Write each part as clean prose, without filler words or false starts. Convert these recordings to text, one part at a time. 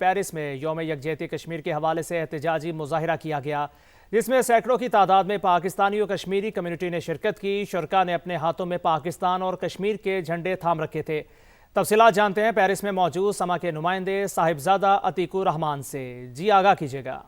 Paris میں یوم یکجہتی کشمیر کے حوالے سے احتجاجی مظاہرہ کیا گیا، جس میں سینکڑوں کی تعداد میں پاکستانی و کشمیری کمیونٹی نے شرکت کی۔ شرکاء نے اپنے ہاتھوں میں پاکستان اور کشمیر کے جھنڈے تھام رکھے تھے۔ تفصیلات جانتے ہیں پیرس میں موجود سما کے نمائندے صاحبزادہ عتیق الرحمان سے۔ جی آگاہ کیجیے گا۔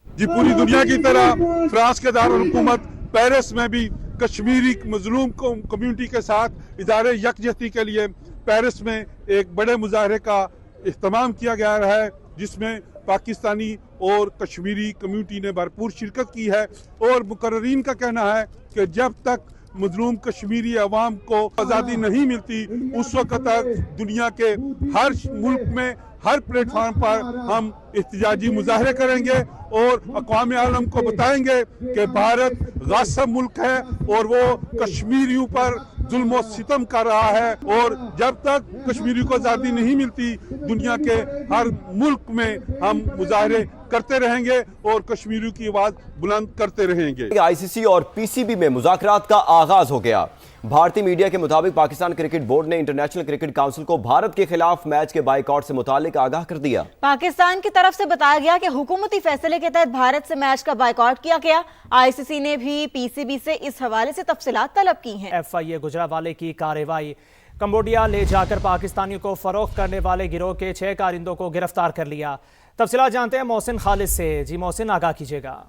پوری دنیا کی طرح فرانس کے دارالحکومت پیرس میں بھی کشمیری مظلوم کمیونٹی کے ساتھ ادارے یکجہتی کے لیے پیرس میں ایک بڑے مظاہرے کا اہتمام کیا گیا ہے، جس میں پاکستانی اور کشمیری کمیونٹی نے بھرپور شرکت کی ہے، اور مقررین کا کہنا ہے کہ جب تک مظلوم کشمیری عوام کو آزادی نہیں ملتی اس وقت تک دنیا کے ہر ملک میں ہر پلیٹ فارم پر ہم احتجاجی مظاہرے کریں گے اور اقوام عالم کو بتائیں گے کہ بھارت غاصب ملک ہے اور وہ کشمیریوں پر ظلم و ستم کر رہا ہے، اور جب تک کشمیری کو آزادی نہیں ملتی دنیا کے ہر ملک میں ہم مظاہرے کرتے رہیں گے اور کشمیریوں کی آواز بلند کرتے رہیں گے۔ آئی سی سی اور پی سی بی میں مذاکرات کا آغاز ہو گیا۔ بھارتی میڈیا کے مطابق پاکستان کرکٹ بورڈ نے انٹرنیشنل کرکٹ کونسل کو بھارت کے خلاف میچ کے بائیکاٹ سے متعلق آگاہ کر دیا۔ پاکستان کی طرف سے بتایا گیا کہ حکومتی فیصلے کے تحت بھارت سے میچ کا بائیکاٹ کیا گیا۔ آئی سی سی نے بھی پی سی بی سے اس حوالے سے تفصیلات طلب کی ہیں۔ ایف آئی اے گجرانوالے کی کارروائی۔ کمبوڈیا لے جا کر پاکستانیوں کو فروخت کرنے والے گروہ کے 6 کارندوں کو گرفتار کر لیا۔ تفصیلات جانتے ہیں محسن خالد سے۔ جی محسن آگاہ کیجیے گا۔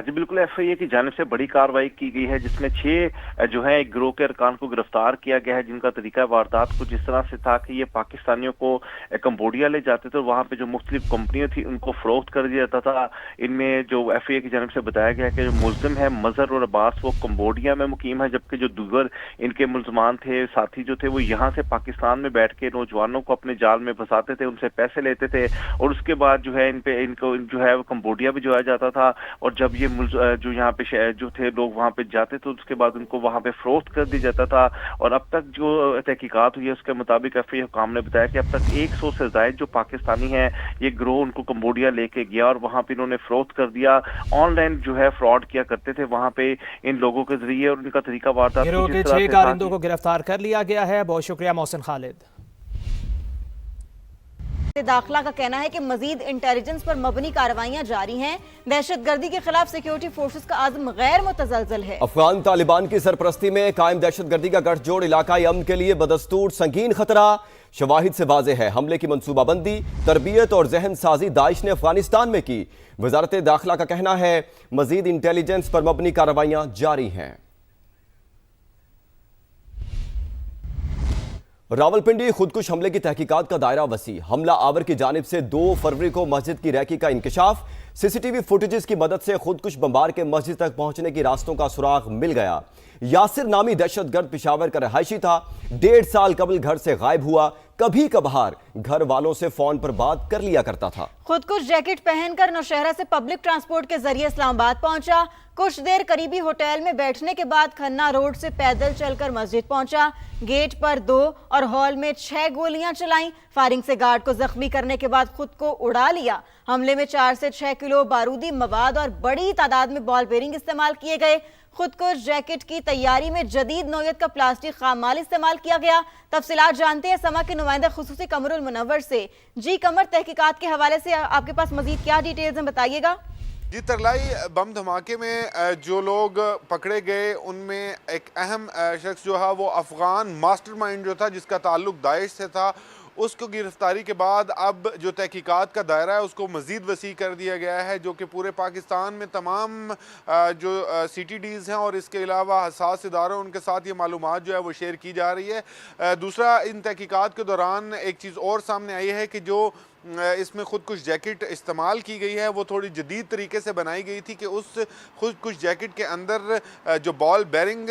جی بالکل، ایف آئی اے کی جانب سے بڑی کارروائی کی گئی ہے، جس میں 6 جو ہے ایک گروہ کے ارکان کو گرفتار کیا گیا ہے، جن کا طریقہ واردات کچھ اس طرح سے تھا کہ یہ پاکستانیوں کو کمبوڈیا لے جاتے تھے اور وہاں پہ جو مختلف کمپنیاں تھیں ان کو فروخت کر دیا جاتا تھا۔ ان میں جو ایف آئی اے کی جانب سے بتایا گیا ہے کہ جو ملزم ہے مظہر اور عباس وہ کمبوڈیا میں مقیم ہے، جبکہ جو دیگر ان کے ملزمان تھے، ساتھی جو تھے، وہ یہاں سے پاکستان میں بیٹھ کے نوجوانوں کو اپنے جال میں پھنساتے تھے، ان سے پیسے لیتے تھے، اور اس کے بعد جو ہے ان کو جو ہے کمبوڈیا بھی جو جاتا تھا، اور جب یہ جو یہاں پہ جو تھے لوگ وہاں پہ جاتے تو اس کے بعد ان کو وہاں پہ فروخت کر دیا جاتا تھا۔ اور اب تک جو تحقیقات ہوئی ہے اس کے مطابق ایف آئی اے حکام نے بتایا کہ اب تک 100 سے زائد جو پاکستانی ہیں یہ گروہ ان کو کمبوڈیا لے کے گیا اور وہاں پہ انہوں نے فروخت کر دیا۔ آن لائن جو ہے فراڈ کیا کرتے تھے وہاں پہ ان لوگوں کے ذریعے، اور ان کا طریقہ واردات گروہ کے 6 کارندوں کو گرفتار کر لیا گیا ہے۔ بہت شکریہ محسن خالد۔ داخلہ کا کہنا ہے کہ مزید انٹیلیجنس پر مبنی کارروائیاں جاری ہیں۔ دہشت گردی کے خلاف سیکیورٹی فورسز کا عزم غیر متزلزل ہے۔ افغان طالبان کی سرپرستی میں قائم دہشت گردی کا گٹھ جوڑ علاقائی امن کے لیے بدستور سنگین خطرہ۔ شواہد سے واضح ہے حملے کی منصوبہ بندی، تربیت اور ذہن سازی داعش نے افغانستان میں کی۔ وزارت داخلہ کا کہنا ہے مزید انٹیلیجنس پر مبنی کارروائیاں جاری ہیں۔ راولپنڈی خودکش حملے کی تحقیقات کا دائرہ وسیع۔ حملہ آور کی جانب سے 2 فروری کو مسجد کی ریکی کا انکشاف۔ سی سی ٹی وی فوٹیجز کی مدد سے خودکش بمبار کے مسجد تک پہنچنے کی راستوں کا سراغ مل گیا۔ یاسر نامی دہشت گرد پشاور کا رہائشی تھا، 1.5 سال قبل گھر سے غائب ہوا۔ کبھی کبھار گھر والوں سے فون پر بات کر لیا کرتا تھا۔ خودکش جیکٹ پہن کر نوشہرہ سے پبلک ٹرانسپورٹ کے ذریعے اسلام آباد پہنچا۔ کچھ دیر قریبی ہوٹل میں بیٹھنے کے بعد کھنہ روڈ سے پیدل چل کر مسجد پہنچا۔ گیٹ پر 2 اور ہال میں 6 گولیاں چلائیں۔ فائرنگ سے گارڈ کو زخمی کرنے کے بعد خود کو اڑا لیا۔ حملے میں 4 سے 6 کلو بارودی مواد اور بڑی تعداد میں بال بیرنگ استعمال کیے گئے۔ خودکش جیکٹ کی تیاری میں جدید نوعیت کا پلاسٹک خام مال استعمال کیا گیا۔ تفصیلات جانتے ہیں سما کے نمائندہ خصوصی قمر المنور سے۔ جی قمر، تحقیقات کے حوالے سے آپ کے پاس مزید کیا ڈیٹیلز ہیں، بتائیے گا۔ جی ترلائی، بم دھماکے میں جو لوگ پکڑے گئے ان میں ایک اہم شخص جو ہے وہ افغان ماسٹر مائنڈ جو تھا، جس کا تعلق داعش سے تھا، اس کو گرفتاری کے بعد اب جو تحقیقات کا دائرہ ہے اس کو مزید وسیع کر دیا گیا ہے، جو کہ پورے پاکستان میں تمام جو سی ٹی ڈیز ہیں اور اس کے علاوہ حساس اداروں ان کے ساتھ یہ معلومات جو ہے وہ شیئر کی جا رہی ہے۔ دوسرا، ان تحقیقات کے دوران ایک چیز اور سامنے آئی ہے کہ جو اس میں خودکش جیکٹ استعمال کی گئی ہے وہ تھوڑی جدید طریقے سے بنائی گئی تھی کہ اس خودکش جیکٹ کے اندر جو بال بیرنگ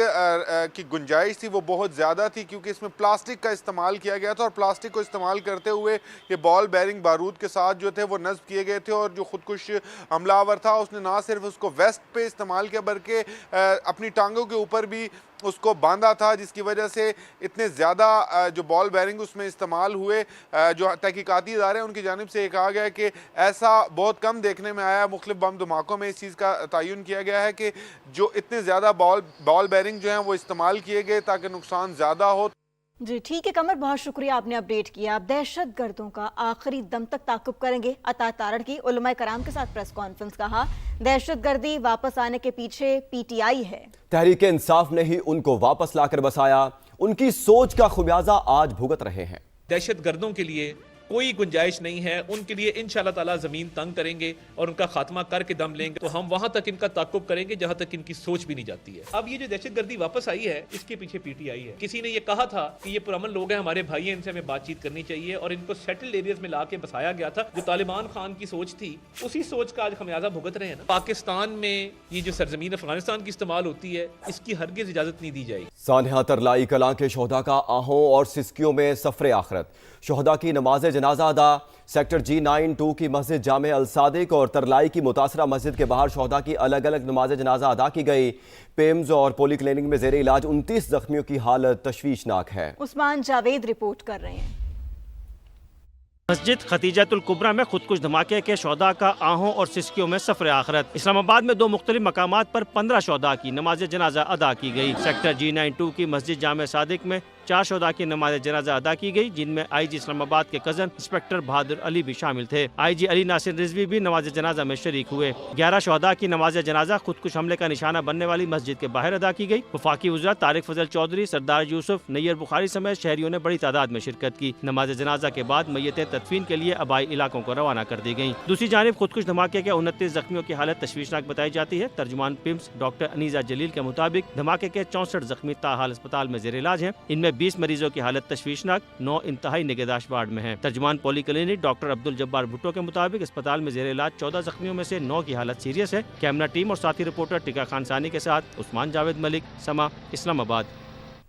کی گنجائش تھی وہ بہت زیادہ تھی، کیونکہ اس میں پلاسٹک کا استعمال کیا گیا تھا، اور پلاسٹک کو استعمال کرتے ہوئے یہ بال بیرنگ بارود کے ساتھ جو تھے وہ نصب کیے گئے تھے۔ اور جو خودکش حملہ آور تھا اس نے نہ صرف اس کو ویسٹ پہ استعمال کیا بلکہ اپنی ٹانگوں کے اوپر بھی اس کو باندھا تھا، جس کی وجہ سے اتنے زیادہ جو بال بیرنگ اس میں استعمال ہوئے۔ جو تحقیقاتی ادارے ہیں ان کی جانب سے یہ کہا گیا ہے کہ ایسا بہت کم دیکھنے میں آیا، مختلف بم دھماکوں میں اس چیز کا تعین کیا گیا ہے کہ جو اتنے زیادہ بال بیرنگ جو ہیں وہ استعمال کیے گئے تاکہ نقصان زیادہ ہو۔ जी ठीक है कमर, बहुत शुक्रिया आपने अपडेट किया। अब दहशत गर्दों का आखिरी दम तक ताक़ुब करेंगे। अता तारड़ की उलमाए कराम के साथ प्रेस कॉन्फ्रेंस, कहा दहशत गर्दी वापस आने के पीछे पीटीआई है। तहरीक इंसाफ ने ही उनको वापस लाकर बसाया, उनकी सोच का खुमियाजा आज भुगत रहे हैं। दहशत गर्दों के लिए कोई गुंजाइश नहीं है, उनके लिए इंशाअल्लाह ताला जमीन तंग करेंगे और उनका खात्मा करके दम लेंगे। तो हम वहां तक इनका ताक़ुब करेंगे जहां तक इनकी सोच भी नहीं जाती है। अब ये जो दहशत गर्दी वापस आई है, इसके पीछे पीटीआई है। किसी ने ये कहा था कि ये पुरअमन लोग हैं, हमारे भाई हैं, इनसे हमें बातचीत करनी चाहिए, और इनको सेटल्ड एरियाज में लाके बसाया गया था। जो तालिबान खान की सोच थी, उसी सोच का आज खमियाजा भुगत रहे हैं ना। पाकिस्तान में ये जो सरजमीन अफगानिस्तान की इस्तेमाल होती है, इसकी हरगिज इजाजत नहीं दी जाएगी। सानिया तरलाई कलां के शोहदा का आहों और सिस्कियों में सफर आखरत, शोहदा की नमाज जनाजा अदा। सेक्टर G92 की मस्जिद जामे अल सादिक और तरलाई की मुतासरा मस्जिद के बाहर शोहदा की अलग अलग नमाज जनाजा अदा की गई। पेम्स और पोली क्लिनिक में जेर इलाज 29 जख्मियों की हालत तशवीशनाक है। उस्मान जावेद रिपोर्ट कर रहे हैं। मस्जिद खतीजतुल कुबरा में खुदकुश धमाके के शोहदा का आहों और सिस्कियों में सफर आखरत। इस्लामाबाद में 2 मुख्तलिफ मकामात पर 15 शोहदा की नमाज जनाजा अदा की गई। सेक्टर G92 की मस्जिद जामे सादिक में 4 शोहदा की नमाज जनाजा अदा की गई, जिनमें IG इस्लामाबाद के कजन इंस्पेक्टर बहादुर अली भी शामिल थे। IG अली नासिर रिजवी भी नमाज जनाजा में शरीक हुए। 11 शोहदा की नमाज जनाजा खुदकुश हमले का निशाना बनने वाली मस्जिद के बाहर अदा की गई। वफाकी वज़ीर तारिक फजल चौधरी, सरदार यूसुफ, नैयर बुखारी समेत शहरियों ने बड़ी तादाद में शिरकत की। नमाज जनाजा के बाद मैयतें तदफीन के लिए आबाई इलाकों को रवाना कर दी गयी। दूसरी जानिब खुदकुश धमाके के 29 जख्मियों की हालत तशवीशनाक बताई जाती है। तर्जुमान पिम्स डॉक्टर अनीजा जलील के मुताबिक धमाके के 64 जख्मी ताहाल अस्पताल में जेर इलाज हैं। इनमें 20 मरीजों की हालत तशवीशनाक, 9 इंतहाई निगहदाश्त वार्ड में है। तर्जुमान पोली क्लिनिक डॉक्टर अब्दुल जब्बार भुट्टो के मुताबिक अस्पताल में जेर इलाज 14 जख्मियों में से 9 की हालत सीरियस है। कैमरा टीम और साथी रिपोर्टर टिका खान सानी के साथ उस्मान जावेद मलिक, समा, इस्लामाबाद।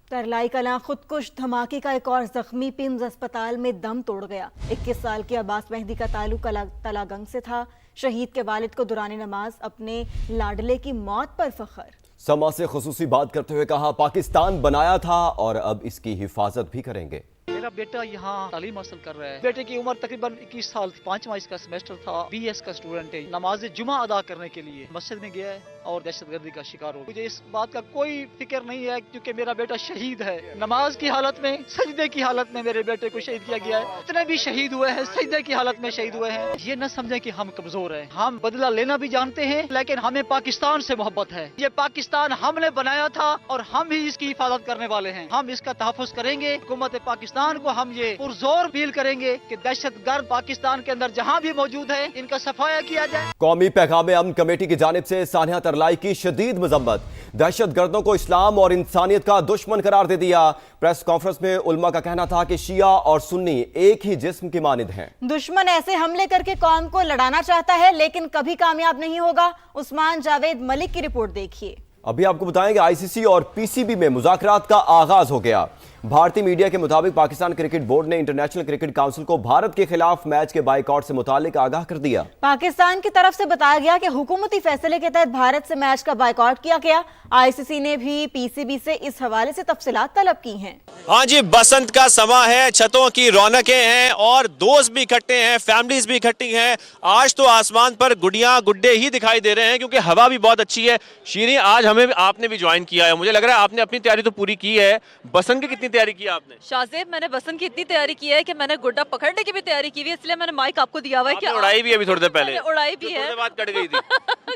तरलाई कलां खुदकुश धमाके का एक और जख्मी पिम्स अस्पताल में दम तोड़ गया। 21 साल के अब्बास मेहदी का ताल्लुक तलागंग से था। शहीद के वालिद को दुरानी नमाज अपने लाडले की मौत पर फख्र। समा से खुसूसी बात करते हुए कहा, पाकिस्तान बनाया था और अब इसकी हिफाजत भी करेंगे। मेरा बेटा यहाँ तालीम हासिल कर रहा है। बेटे की उम्र तकरीबन 21 साल, 5वां इसका सेमेस्टर था। BS का स्टूडेंट है। नमाज जुमा अदा करने के लिए मस्जिद में गया है और दहशतगर्दी का शिकार हो गया। मुझे इस बात का कोई फिक्र नहीं है, क्योंकि मेरा बेटा शहीद है। नमाज की हालत में, सजदे की हालत में मेरे बेटे को शहीद किया गया है। इतने भी शहीद हुए हैं, सजदे की हालत में शहीद हुए हैं। ये न समझे कि हम कमजोर हैं। हम बदला लेना भी जानते हैं, लेकिन हमें पाकिस्तान से मोहब्बत है। ये पाकिस्तान हमने बनाया था और हम ही इसकी हिफाजत करने वाले हैं। हम इसका तहफ़्फ़ुज़ करेंगे। हुकूमत पाकिस्तान को हम ये पुरजोर अपील करेंगे कि दहशतगर्द पाकिस्तान के अंदर जहाँ भी मौजूद है, इनका सफाया किया जाए। कौमी पैगाम अमन कमेटी की जानिब से सानिया तरलाई की शदीद मजम्मत, दहशत गर्दों को इस्लाम और इंसानियत का दुश्मन करार दे दिया। प्रेस कॉन्फ्रेंस में उलमा का कहना था कि शिया और सुन्नी एक ही जिस्म की मानिंद हैं। दुश्मन ऐसे हमले करके कौम को लड़ाना चाहता है, लेकिन कभी कामयाब नहीं होगा। उस्मान जावेद मलिक की रिपोर्ट देखिए। अभी आपको बताएंगे ICC और PCB में मुज़ाकरात का आगाज हो गया। भारतीय मीडिया के मुताबिक पाकिस्तान क्रिकेट बोर्ड ने इंटरनेशनल क्रिकेट काउंसिल को भारत के खिलाफ मैच के बाइकआउट से मुतालिक आगाह कर दिया। पाकिस्तान की तरफ से बताया गया कि हुकूमती फैसले के तहत भारत से मैच का बाइकआउट किया गया। ICC ने भी PCB से इस हवाले से तफसीलात तलब की हैं। हाँ जी, बसंत का समा है, छतों की रौनकें हैं और दोस्त भी इकट्ठे हैं, फैमिलीज भी इकट्ठी हैं। आज तो आसमान पर गुड़ियां गुड्डे ही दिखाई दे रहे हैं, क्योंकि हवा भी बहुत अच्छी है। शीरी, आज हमें आपने भी ज्वाइन किया है, मुझे लग रहा है आपने अपनी तैयारी तो पूरी की है। बसंत की कितनी तैयारी की आपने? शाहजेब, मैंने बसंत की इतनी तैयारी की है कि मैंने गुड्डा पकड़ने की भी तैयारी की हुई है, इसलिए मैंने माइक आपको दिया हुआ है कि उड़ाई भी अभी थोड़ी देर पहले उड़ाई भी है, बात कट गई थी।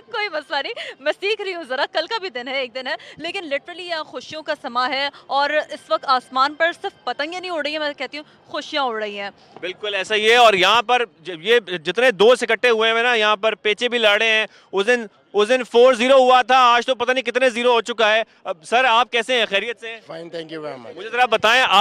कोई मसला नहीं, मैं सीख रही हूँ जरा। कल का भी दिन है, एक दिन है, लेकिन लिटरली यहाँ खुशियों का समा है और इस वक्त आसमान पर सिर्फ पतंगें नहीं उड़ रही हैं, मैं कहती हूँ खुशियाँ उड़ रही हैं। बिल्कुल ऐसा ही है। और यहाँ पर ये जितने दोस्त इकट्ठे हुए हैं ना, यहाँ पर पेचे भी लड़ रहे हैं। उस दिन 4-0 हुआ था, आज तो पता नहीं कितने 0 हो चुका है। अब सर, आप कैसे हैं? खैरियत से? Fine, thank you very much. मुझे जरा बताएं, आज